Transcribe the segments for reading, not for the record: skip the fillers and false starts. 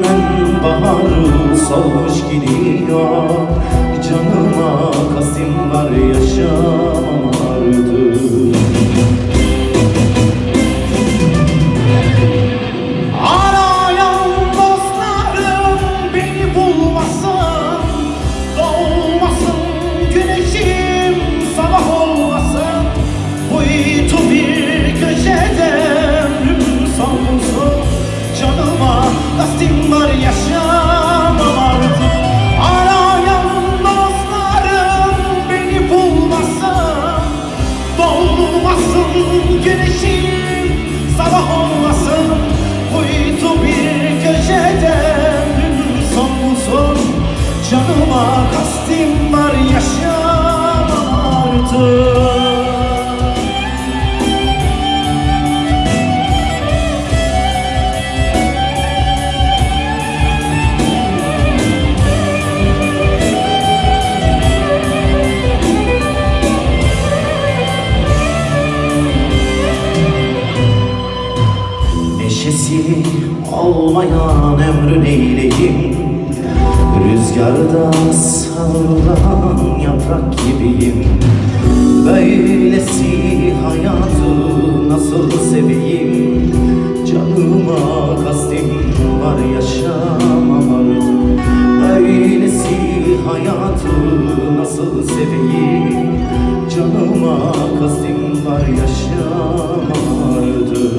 hemen baharı solmuş gidiyor. Canıma kasım var, yaşamam artık. Arayan dostlarım beni bulmasın, doğmasın güneşim, sabah olmasın. Kuytu bir köşede ömrüm sonsuza, canıma kasım var, yaşamam artık. Arayan dostlarım beni bulmasın, doğmasın güneşim, sabah olmasın. Kuytu bir köşede ömrüm sonsuza, canıma kastim var, yaşamam artık. Neşesi olmayan ömrün eyleyim, rüzgarda savrulan yaprak gibiyim. Böylesi hayatı nasıl seveyim? Canıma kastim var, yaşamam artık. Böylesi hayatı nasıl seveyim? Canıma kastim var, yaşamam artık.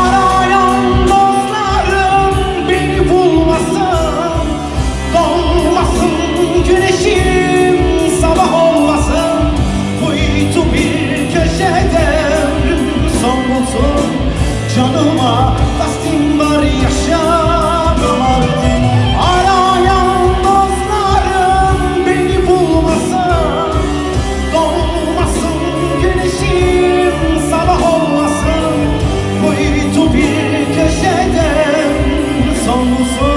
Arayan dostlarım beni bulmasın, doğmasın güneşim, sabah olmasın. Kuytu bir köşede ömrüm sonsuza, canıma kastim var, yaşamam artık. Arayan dostlarım beni bulmasın, doğmasın güneşim, sabah olmasın. Kuytu bir köşede sonsuza,